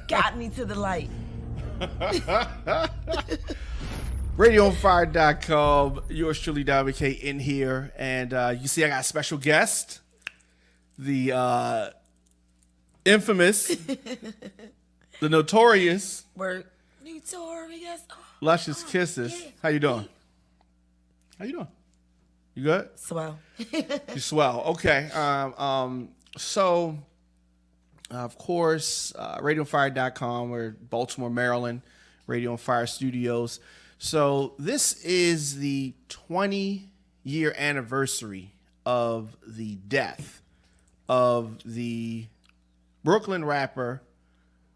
got me to the light. RadioOnFire.com. Yours truly, WK, in here, and you see, I got a special guest, the infamous, the notorious, Notorious. Luscious Kisses. Yeah. How you doing? How you doing? You good? Swell. You swell. Okay. So, of course, RadioOnFire.com. We're Baltimore, Maryland, Radio on Fire Studios. So this is the 20-year anniversary of the death of the Brooklyn rapper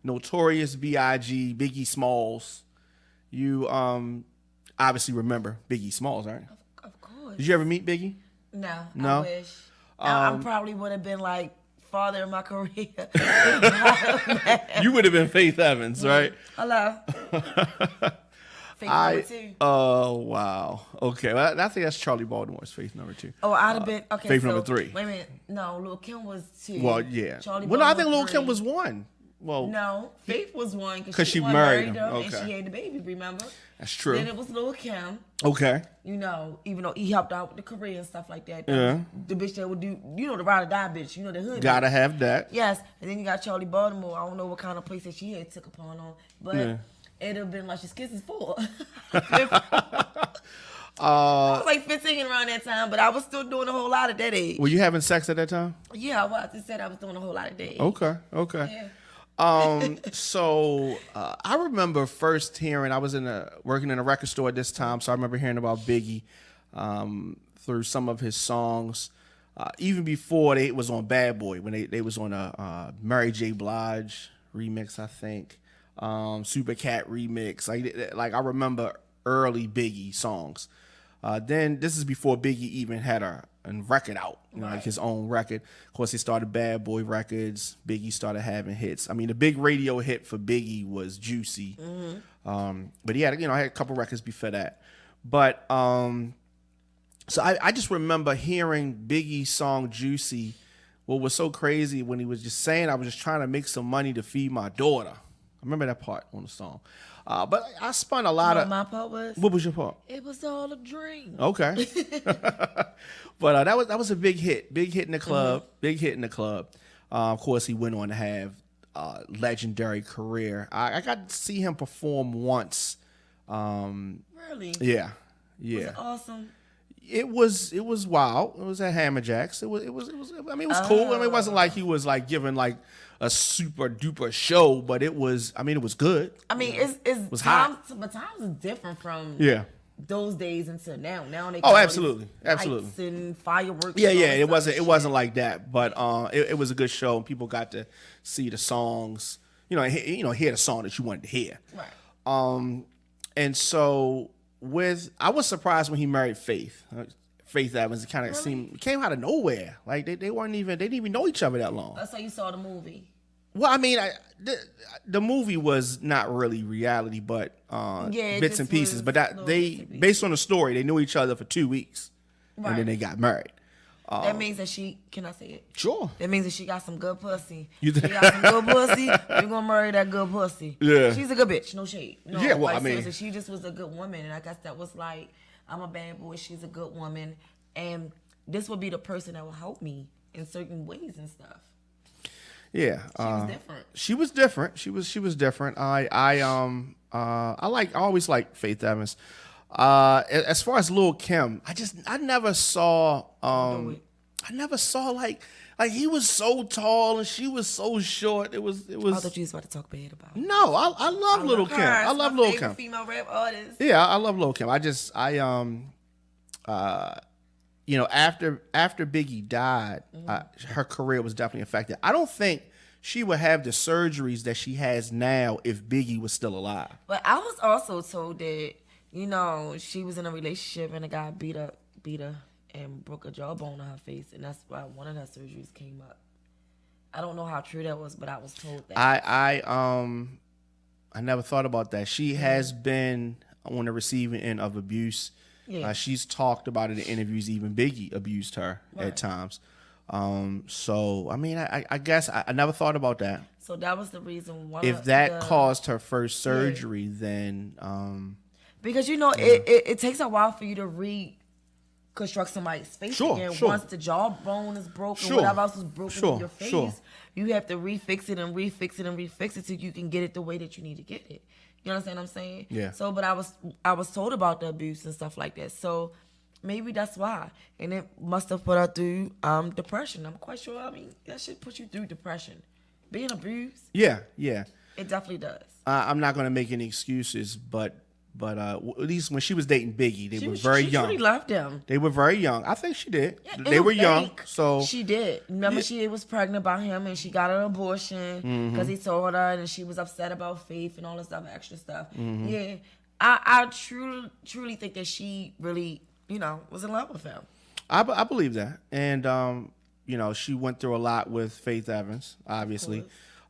Notorious B.I.G, Biggie Smalls. You obviously remember Biggie Smalls, right? Of course. Did you ever meet Biggie? No. No? I wish. I probably would have been like father in my career. You would have been Faith Evans, right? Hello. Faith number 2. Oh, wow. Okay. Well, I think that's Charlie Baltimore's Faith number 2. Oh, I'd have been, okay. Faith so, number 3. Wait a minute. No, Lil' Kim was 2. Well, yeah. Charlie well, no, I think Baltimore Lil' Kim 3. was 1. Well, No, Faith was 1 because she married him. and she had the baby, remember? That's true. Then it was Lil' Kim. Okay. You know, even though he helped out with the career and stuff like that. Yeah. The bitch that would do, you know, the ride or die bitch. You know, the hood. Gotta have that. Yes. And then you got Charlie Baltimore. I don't know what kind of place that she had took upon on. But it'd have been Luscious Kisses 4. I was like 15 around that time, but I was still doing a whole lot at that age. Were you having sex at that time? Yeah, I was. I said I was doing a whole lot at that age. Okay. Yeah. So I remember first hearing, I was working in a record store at this time, so I remember hearing about Biggie through some of his songs, even before they was on Bad Boy, when they was on a Mary J. Blige remix, I think, Super Cat remix. Like I remember early Biggie songs. Then this is before Biggie even had a record out, you know, like his own record. Of course, he started Bad Boy Records. Biggie started having hits. I mean, the big radio hit for Biggie was Juicy, but he had, I had a couple records before that. But so I just remember hearing Biggie's song Juicy. What was so crazy when he was just saying, I was just trying to make some money to feed my daughter. I remember that part on the song. But I spun a lot of. My part was. What was your part? It was all a dream. Okay. But that was a big hit. Big hit in the club. Big hit in the club. Of course, he went on to have a legendary career. I got to see him perform once. Really? Yeah. Was it awesome? It was wild. It was at Hammer Jacks. It was. I mean, it was cool. I mean, it wasn't like he was like giving like a super duper show, but it was. I mean, it was good. I mean, it was hot. But times is different from those days until now. Now they absolutely. Lights and fireworks. Yeah. It wasn't like that, but it was a good show, and people got to see the songs. Hear the song that you wanted to hear. Right. And so. I was surprised when he married Faith Evans. It kind of came out of nowhere. Like they didn't even know each other that long. That's how you saw the movie. Well, I mean, the movie was not really reality, but bits and pieces. But based on the story, they knew each other for 2 weeks, and then they got married. That means that can I say it? Sure. That means that she got some good pussy. She got some good pussy. We're going to marry that good pussy. Yeah. She's a good bitch. No shade. No, yeah, well, I mean. Seriously, she just was a good woman. And I guess that was like, I'm a bad boy. She's a good woman. And this would be the person that will help me in certain ways and stuff. Yeah. She was different. She was different. She was different. I always liked Faith Evans. As far as Lil' Kim, I never saw like he was so tall and she was so short. It was. I thought you was about to talk bad about her. No, I love Lil' Kim. I love Lil' Kim. Female rap artist. Yeah, I love Lil' Kim. After Biggie died, her career was definitely affected. I don't think she would have the surgeries that she has now if Biggie was still alive. But I was also told that, she was in a relationship and a guy beat her and broke a jawbone on her face, and that's why one of her surgeries came up. I don't know how true that was, but I was told that. I never thought about that. She has been on the receiving end of abuse. Yeah. She's talked about it in interviews. Even Biggie abused her at times. So I mean, I guess I never thought about that. So that was the reason why. If that caused her first surgery, then because it takes a while for you to reconstruct somebody's face again. Sure. Once the jawbone is broken, whatever else was broken in your face, sure. you have to refix it and refix it and refix it so you can get it the way that you need to get it. You understand what I'm saying? Yeah. So, but I was told about the abuse and stuff like that. So maybe that's why, and it must have put her through depression. I'm quite sure. I mean, that should put you through depression. Being abused. Yeah. It definitely does. I'm not gonna make any excuses, but at least when she was dating Biggie, they were very young. She really loved him. They were very young. I think she did. Yeah, they were young, so she did. Remember, she was pregnant by him, and she got an abortion because he told her, and she was upset about Faith and all this other extra stuff. Yeah, I truly think that she really, was in love with him. I believe that, and she went through a lot with Faith Evans, obviously.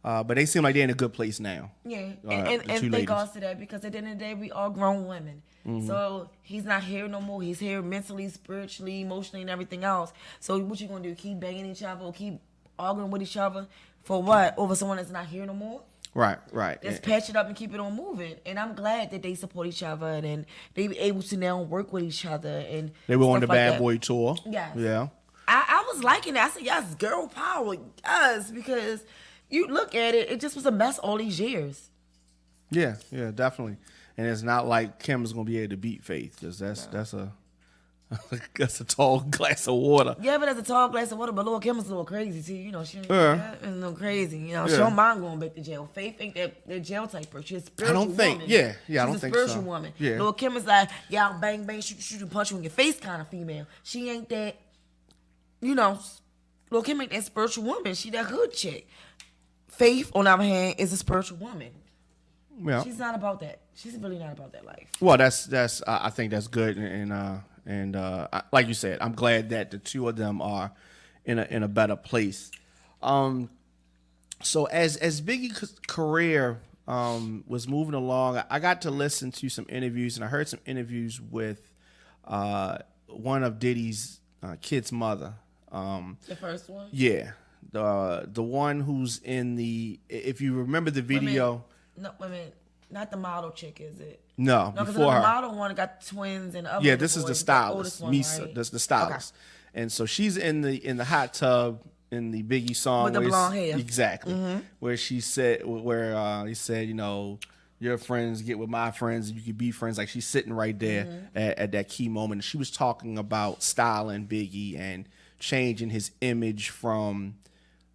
But they seem like they're in a good place now. Yeah, and thank God to that, because at the end of the day, we all grown women. So he's not here no more. He's here mentally, spiritually, emotionally, and everything else. So what you gonna do? Keep banging each other or keep arguing with each other for what? Over someone that's not here no more? Right. Just patch it up and keep it on moving. And I'm glad that they support each other and they be able to now work with each other. And they were on the like Bad that. Boy tour. Yes. Yeah. I was liking it. I said, yes, girl power, yes, because you look at it, it just was a mess all these years. Yeah, definitely. And it's not like Kim's gonna be able to beat Faith, because that's a tall glass of water. Yeah, but that's a tall glass of water. But Lil Kim is a little crazy too. She's a little crazy. She don't mind going back to jail. Faith ain't that jail type person. She's a spiritual woman. I don't think. Yeah, she's I don't think so. She's a spiritual woman. Yeah. Lil Kim is like, I'll bang bang, shoot and punch you in your face kind of female. She ain't that. Lil Kim ain't that spiritual woman. She that hood chick. Faith, on the other hand, is a spiritual woman. Yeah. She's not about that. She's really not about that life. Well, that's I think that's good, and like you said, I'm glad that the two of them are in a better place. So as Biggie's career was moving along, I got to listen to some interviews, and I heard some interviews with one of Diddy's kid's mother. The first one? Yeah. The one who's in the, if you remember the video. Women, not the model chick, is it? No, before her. The model one got twins and other. Yeah, this is the stylist, Misa. Right? That's the stylist, and so she's in the hot tub in the Biggie song with the blonde hair. Exactly, where he said, your friends get with my friends, and you can be friends. Like, she's sitting right there at that key moment. She was talking about styling Biggie and changing his image from,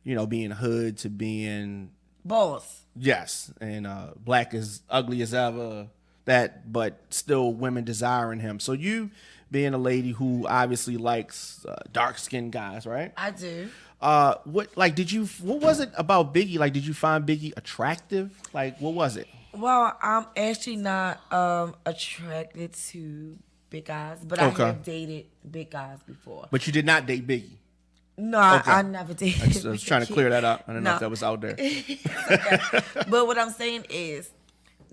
being hood to being boss. Yes, and black as ugly as ever. But still women desiring him. So you being a lady who obviously likes dark skinned guys, right? I do. What was it about Biggie? Like, did you find Biggie attractive? Like, what was it? Well, I'm actually not attracted to big guys, but I have dated big guys before. But you did not date Biggie? No, I never dated. I was trying to clear that up. I don't know if that was out there. But what I'm saying is,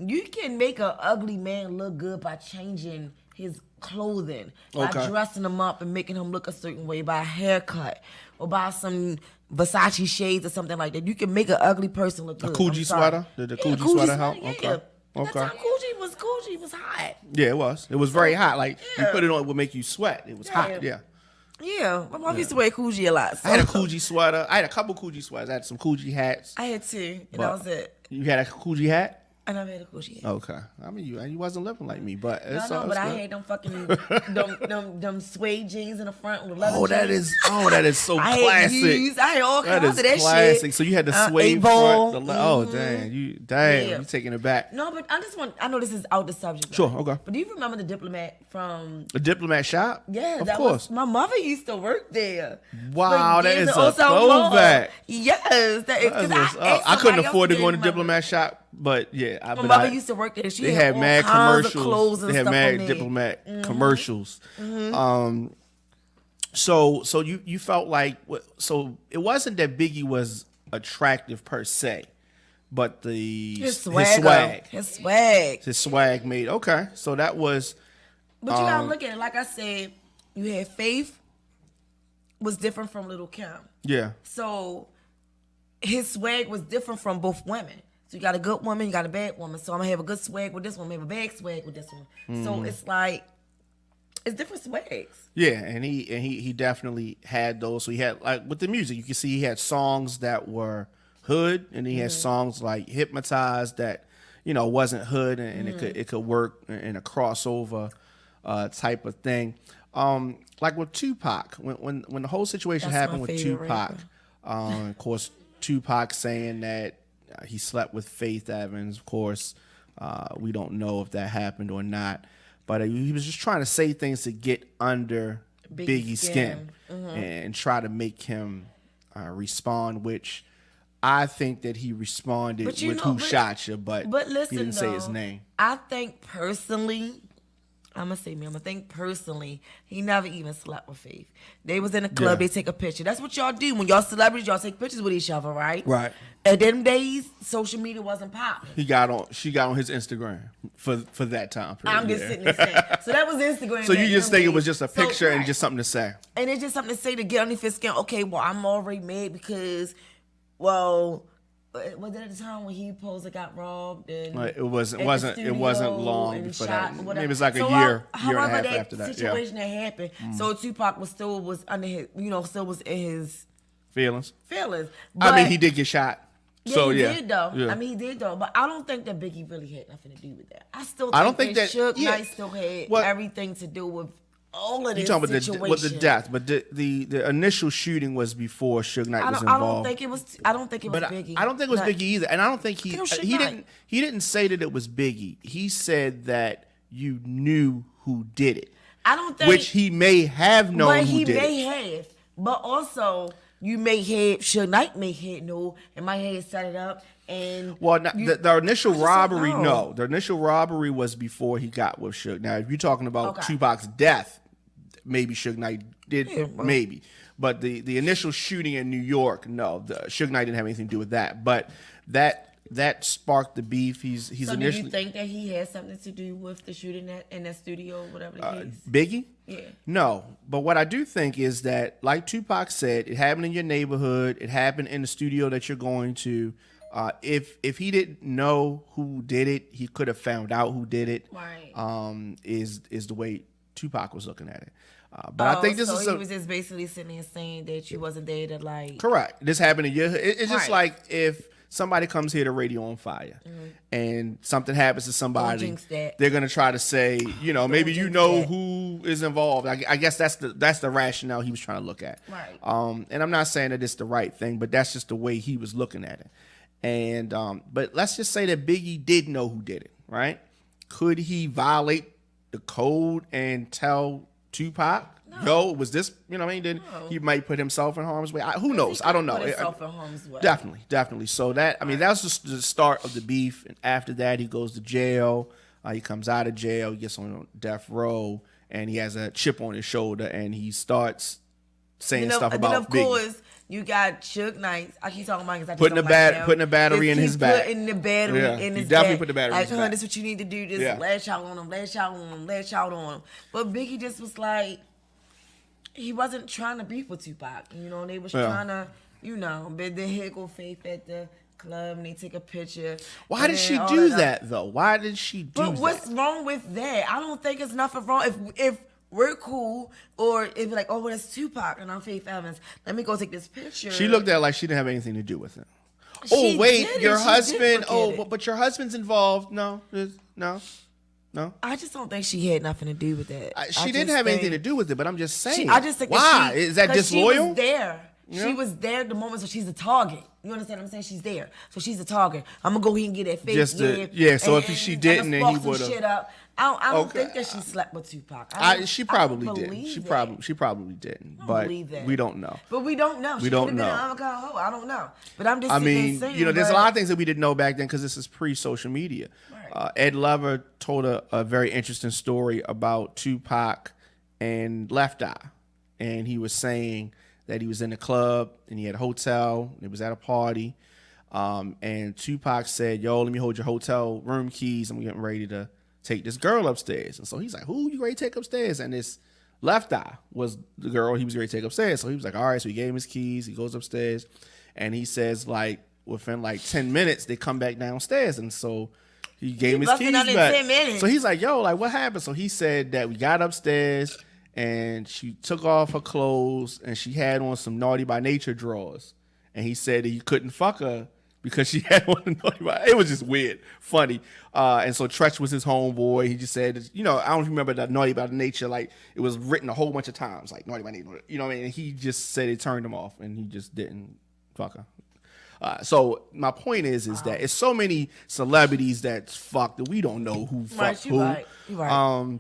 you can make an ugly man look good by changing his clothing, by dressing him up and making him look a certain way, by a haircut, or by some Versace shades or something like that. You can make an ugly person look good. A Coogee sweater? Did the Coogee sweater help? Yeah. Okay. That time Coogee was hot. Yeah, it was. It was very hot. Like, you put it on, it would make you sweat. It was hot. Yeah. Yeah, my mom used to wear Coogee a lot. So. I had a Coogee sweater. I had a couple Coogee sweaters. I had some Coogee hats. I had two, and that was it. You had a Coogee hat? I never had a Coogee hat. Okay. I mean, you wasn't living like me, but it's but I had them fucking them suede jeans in the front with leather. That is so classic. I had all kinds of that classic. shit. So you had the suede front. Dang, you taking it back. No, but I know this is out the subject. Sure, okay. But do you remember the Diplomat from the Diplomat shop? Yeah, of course. My mother used to work there. Wow, that is a throwback. Yes, I couldn't afford to go in the Diplomat shop, but yeah. My mother used to work there. They had mad commercials. They had mad Diplomat commercials. So you felt like, so it wasn't that Biggie was attractive per se, but his swag made so that was. But you gotta look at it. Like I said, you had Faith, was different from Lil' Kim. Yeah. So his swag was different from both women. So you got a good woman, you got a bad woman. So I'm gonna have a good swag with this one, I'm gonna have a bad swag with this one. So it's like it's different swags. Yeah, and he definitely had those. So he had, like, with the music, you can see he had songs that were hood, and he had songs like Hypnotized that, you know, wasn't hood, and it could work in a crossover type of thing. Like with Tupac, when the whole situation happened with Tupac, of course, Tupac saying that he slept with Faith Evans. Of course, we don't know if that happened or not. But he was just trying to say things to get under Biggie's skin and try to make him respond, which I think that he responded with "Who shot you," but listen, he didn't say his name. I think personally, I'm gonna think personally, he never even slept with Faith. They was in a club, they take a picture. That's what y'all do when y'all celebrities, y'all take pictures with each other, right? Right. At them days, social media wasn't popping. She got on his Instagram for that time period. I'm just sitting there saying. So that was Instagram. So you just think it was just a picture and just something to say. And it's just something to say to get underneath his skin. Okay, well, I'm already mad because, well, was it at the time when he supposedly got robbed? And it wasn't long before that. Maybe it was like a year and a half after that. Situation that happened. So Tupac was under his, still was in his feelings. But, I mean, he did get shot. Yeah, so he yeah, did though. Yeah. I mean, he did though. But I don't think that Biggie really had nothing to do with that. I don't think that Suge Knight still had everything to do with all of this situation. With the death, but the initial shooting was before Suge Knight was involved. I don't think it was Biggie. I don't think it was Biggie either, and I don't think he didn't say that it was Biggie. He said that you knew who did it. I don't think, which he may have known who did it. But he may have, but also you may have Suge Knight may have known and might have set it up. And the initial robbery, no. The initial robbery was before he got with Suge. Now, if you're talking about Tupac's death, maybe Suge Knight did, maybe. But the initial shooting in New York, no. Suge Knight didn't have anything to do with that. But that sparked the beef. He's so initially. Do you think that he had something to do with the shooting in that studio, whatever the case? Biggie? Yeah. No. But what I do think is that, like Tupac said, it happened in your neighborhood. It happened in the studio that you're going to. If he didn't know who did it, he could have found out who did it. Right. Is the way Tupac was looking at it. But I think this is. So he was just basically sitting there saying that you wasn't there to like. Correct. This happened in your. It's just like if somebody comes here to Radio on Fire, and something happens to somebody, they're gonna try to say, maybe who is involved. I guess that's the rationale he was trying to look at. Right. And I'm not saying that it's the right thing, but that's just the way he was looking at it. And but let's just say that Biggie did know who did it, right? Could he violate the code and tell Tupac, yo, was this, he might put himself in harm's way. Who knows? I don't know. Put himself in harm's way. Definitely. So that was just the start of the beef. And after that, he goes to jail. He comes out of jail, he gets on death row, and he has a chip on his shoulder, and he starts saying stuff about then of Biggie. Course, you got Suge Knight. I keep talking about putting a battery in his back. Putting the battery in his back. Definitely put the battery in his back. This is what you need to do. Just lash out on him, lash out on him. But Biggie just was like, he wasn't trying to beef with Tupac. They was trying to, but then here go Faith at the club and they take a picture. Why did she do that though? Why did she do that? But what's wrong with that? I don't think it's nothing wrong. If we're cool, or if like, oh, well, that's Tupac and I'm Faith Evans, let me go take this picture. She looked at it like she didn't have anything to do with it. Your husband. But your husband's involved. No. I just don't think she had nothing to do with that. She didn't have anything to do with it, but I'm just saying. I just think why is that disloyal? She was there. Yeah. She was there at the moment, so she's a target. You understand what I'm saying? She's there, so she's a target. I'm gonna go ahead and get that face. So if she didn't, then he would have. I don't think that she slept with Tupac. She probably didn't. She probably didn't. But we don't know. But we don't know. We don't know. I don't know. But I'm just. Saying, there's a lot of things that we didn't know back then because this is pre-social media. Right. Ed Lover told a very interesting story about Tupac and Left Eye, and he was saying that he was in the club and he had a hotel. And it was at a party, and Tupac said, "Yo, let me hold your hotel room keys. I'm getting ready to take this girl upstairs." And so he's like, "Who you ready to take upstairs?" And this Left eye was the girl he was ready to take upstairs. So he was like, all right. So he gave him his keys. He goes upstairs, and he says like within like 10 minutes they come back downstairs, and so he gave him his keys out in back. 10 minutes. So he's like, yo, like what happened? So he said that we got upstairs and she took off her clothes and she had on some Naughty by Nature drawers, and he said that he couldn't fuck her because she had on the Naughty by. It was just weird, funny. And so Tretch was his homeboy. He just said, you know, I don't remember that Naughty by Nature, like it was written a whole bunch of times, like Naughty by Nature, you know what I mean? And he just said it turned him off and he just didn't fuck her. So my point is that it's so many celebrities that's fucked that we don't know who fucked who. Right. You right.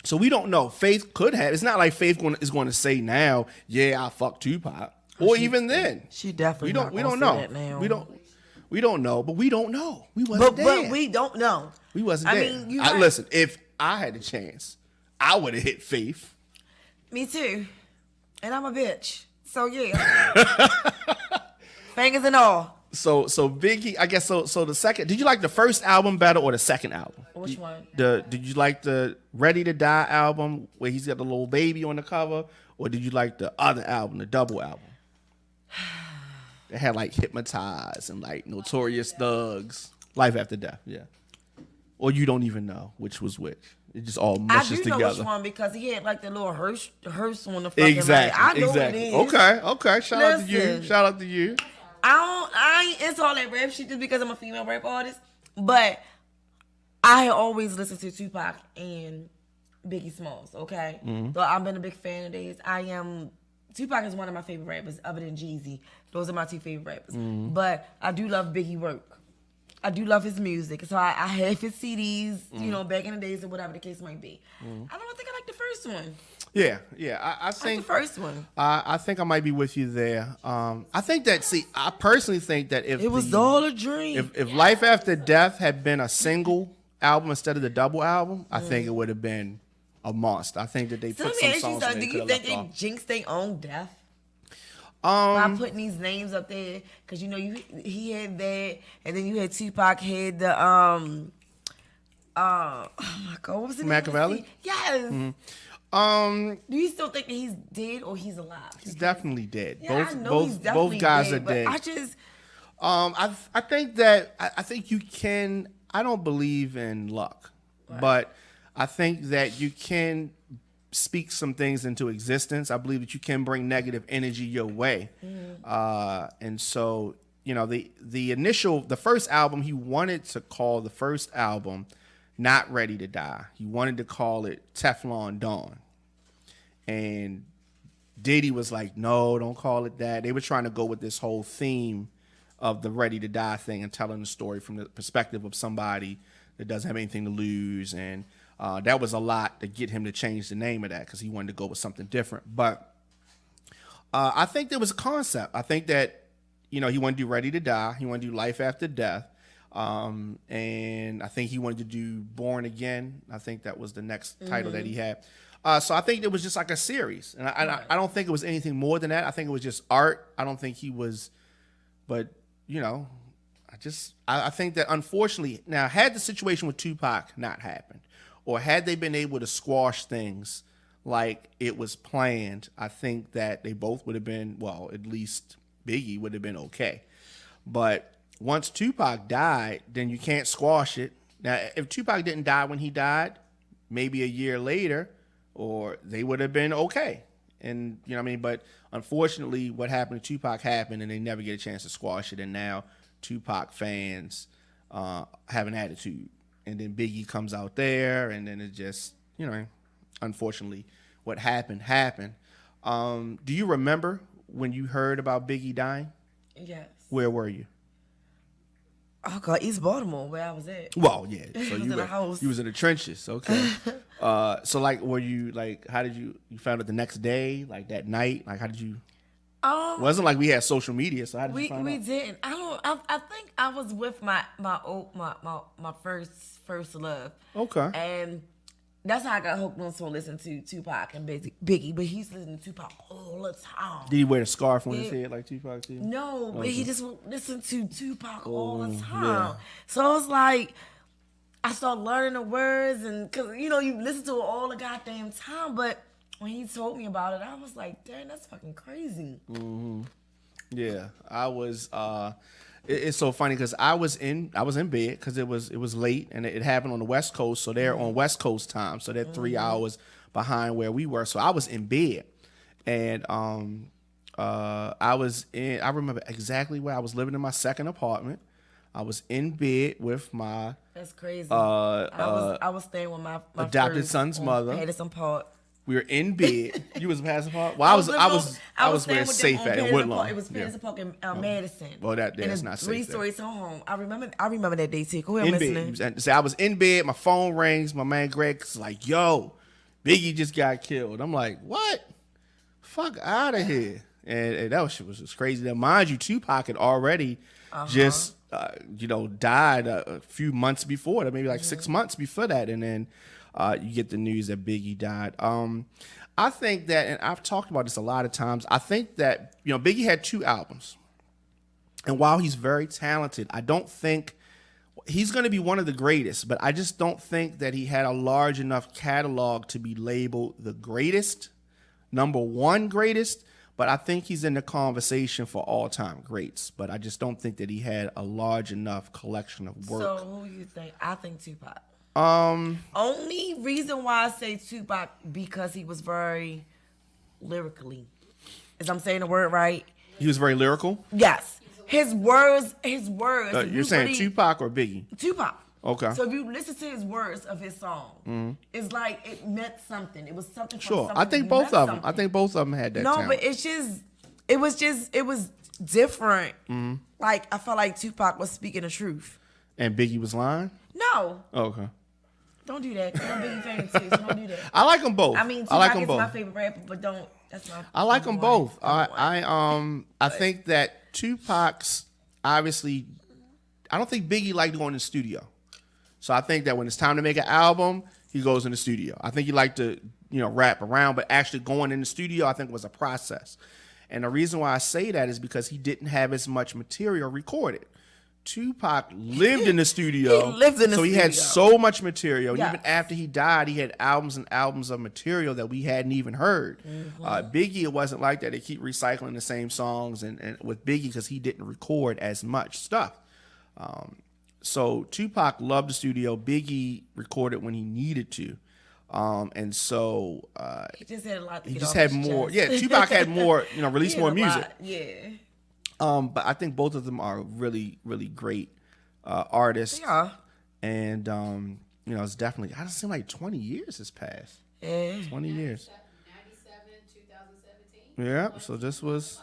So we don't know. Faith could have. It's not like Faith is going to say now, yeah, I fucked Tupac, or even then. She definitely. We don't know. We don't know, but we don't know. We wasn't there. But we don't know. We wasn't there. I mean, listen. If I had a chance, I would have hit Faith. Me too, and I'm a bitch. So yeah. Fingers and all. So Biggie, I guess so the second, did you like the first album better or the second album? Which one? Did you like the Ready to Die album where he's got the little baby on the cover, or did you like the other album, the double album? They had like Hypnotize and like Notorious Thugs, Life After Death, yeah. Or you don't even know which was which. It just all mushes together. I do know which one because he had like the little hearse on the fucking exactly. I know exactly. it is. Okay. Shout out to you. I ain't into all that rap shit just because I'm a female rap artist, but I always listen to Tupac and Biggie Smalls, okay? Mm-hmm. So I've been a big fan of theirs. Tupac is one of my favorite rappers other than Jeezy. Those are my two favorite rappers. Mm-hmm. But I do love Biggie work. I do love his music. So I have his CDs, you know, back in the days or whatever the case might be. I don't think I like the first one. Yeah. I think the first one. I think I might be with you there. I think that. I personally think that if it was all a dream, if Life After Death had been a single album instead of the double album, I think it would have been a monster. I think that they put some songs. Do you think they jinxed their own death? By putting these names up there, because you know he had that, and then you had Tupac had the oh my god, what was it? Machiavelli? Yes. Mm-hmm. Do you still think that he's dead or he's alive? He's definitely dead. Yeah, Both guys are dead. I just I think that I think you can. I don't believe in luck, but I think that you can speak some things into existence. I believe that you can bring negative energy your way. And so, you know, the first album, he wanted to call the first album Not Ready to Die. He wanted to call it Teflon Dawn. And Diddy was like, no, don't call it that. They were trying to go with this whole theme of the Ready to Die thing and telling the story from the perspective of somebody that doesn't have anything to lose. And that was a lot to get him to change the name of that because he wanted to go with something different. But I think there was a concept. I think that, you know, he wanted to do Ready to Die. He wanted to do Life After Death. And I think he wanted to do Born Again. I think that was the next title that he had. So I think it was just like a series. And I don't think it was anything more than that. I think it was just art. I don't think he was, but, you know, I think that unfortunately, now had the situation with Tupac not happened, or had they been able to squash things like it was planned, I think that they both would have been, well, at least Biggie would have been okay. But once Tupac died, then you can't squash it. Now, if Tupac didn't die when he died, maybe a year later, or they would have been okay. And, you know what I mean? But unfortunately, what happened to Tupac happened, and they never get a chance to squash it. And now Tupac fans have an attitude. And then Biggie comes out there, and then it just, you know, unfortunately, what happened. Do you remember when you heard about Biggie dying? Yes. Where were you? Oh God, East Baltimore, where I was at. Well, yeah. So you was in the trenches, okay. So like, were you like? How did you found it the next day, like that night? Like, how did you? Wasn't like we had social media, so how did you find out? We didn't. I think I was with my first love. Okay. And that's how I got hooked on to listen to Tupac and Biggie. But he's listening to Tupac all the time. Did he wear a scarf on his head like Tupac too? No, but he just listened to Tupac all the time. Yeah. So it's like I started learning the words, and cause you know you listen to it all the goddamn time, but when he told me about it, I was like, "Dang, that's fucking crazy." Yeah, I was. It's so funny because I was in bed because it was late and it happened on the West Coast, so they're on West Coast time, so they're 3 hours behind where we were. So I was in bed, and I was in. I remember exactly where I was living in my second apartment. I was in bed with my. That's crazy. I was staying with my adopted son's mother. Patterson Park. We were in bed. You was in Patterson Park. Well, I was where it's safe at in Woodlawn. It was Patterson Park in Madison. Well, that's not safe. 3 stories from home. I remember that day too. Go ahead, listening. So I was in bed. My phone rings. My man Greg's like, "Yo, Biggie just got killed." I'm like, "What? Fuck out of here!" And that shit was just crazy. Now, mind you, Tupac had already just died a few months before that, maybe like 6 months before that, and then you get the news that Biggie died. I think that, and I've talked about this a lot of times, I think that Biggie had 2 albums, and while he's very talented, I don't think he's going to be one of the greatest, but I just don't think that he had a large enough catalog to be labeled the greatest, number 1 greatest. But I think he's in the conversation for all-time greats. But I just don't think that he had a large enough collection of work. So who you think? I think Tupac. Only reason why I say Tupac because he was very lyrically. Is I'm saying the word right? He was very lyrical? Yes. His words. You're saying Tupac or Biggie? Tupac. Okay. So if you listen to his words of his song, it's like it meant something. It was something. Sure. Something. I think both of them. I think both of them had that. No, but it was different. Like I felt like Tupac was speaking the truth. And Biggie was lying? No. Okay. Don't do that. 'Cause I'm a Biggie fan too, so don't do that. I like them both. I mean, Tupac I like them is both. my favorite rapper, but don't. That's my. I like them both. I But think that Tupac's obviously. I don't think Biggie liked going to the studio. So I think that when it's time to make an album, he goes in the studio. I think he liked to, rap around, but actually going in the studio, I think was a process. And the reason why I say that is because he didn't have as much material recorded. Tupac lived in the studio. He lived in the so he had studio. so much material. Yes. Even after he died, he had albums and albums of material that we hadn't even heard. Biggie, it wasn't like that. They keep recycling the same songs and with Biggie because he didn't record as much stuff. So Tupac loved the studio. Biggie recorded when he needed to. And so he just had a lot to he get just off had his more. chest. Yeah, Tupac had more, released more music. Yeah. But I think both of them are really, really great artists. They are. And it's definitely, I don't seem like 20 years has passed. Yeah. 20 years. 97, 2017. Yeah, so this was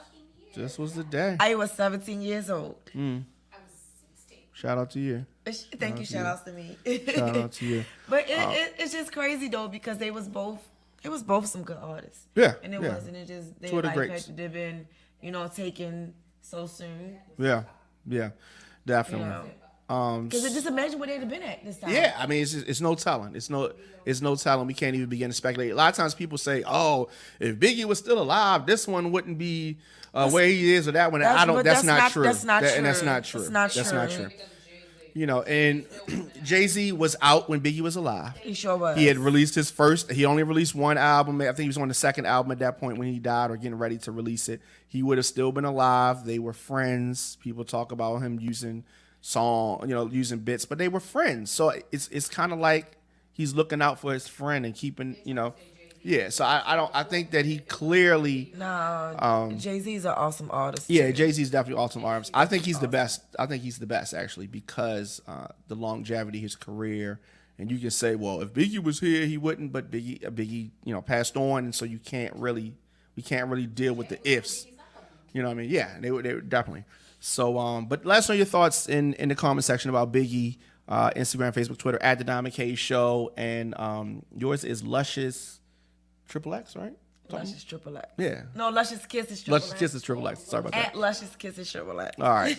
the day. I was 17 years old. I was 16. Shout out to you. Thank you. Shout outs to me. Shout out to you. But it's just crazy though because they was both some good artists. Yeah. And it wasn't. It just their Two of the life greats. had to have been taken so soon. Yeah, definitely. Because just imagine where they'd have been at this time. Yeah, I mean, it's no telling. It's no telling. We can't even begin to speculate. A lot of times people say, "Oh, if Biggie was still alive, this one wouldn't be where he is, or that one." That's not true. That's not true. And that's not true. That's not That's true. not true. And Jay-Z was out when Biggie was alive. He sure was. He had released his first. He only released one album. I think he was on the second album at that point when he died, or getting ready to release it. He would have still been alive. They were friends. People talk about him using using bits, but they were friends. So it's kind of like he's looking out for his friend and keeping, yeah. So I think that he clearly. No, Jay-Z's an awesome artist. Yeah, Jay-Z's definitely awesome artist. I think he's the best. I think he's the best actually because the longevity of his career. And you can say, well, if Biggie was here, he wouldn't. But Biggie, passed on, and so we can't really deal with the ifs. You know what I mean? Yeah, they were definitely. So, but let us know your thoughts in the comment section about Biggie, Instagram, Facebook, Twitter, at The Diamond K Show. And yours is Luscious XXX, right? Luscious XXX. Yeah. No, Luscious Kisses XXX. Luscious Kisses XXX. Sorry about that. At Luscious Kisses XXX. All right.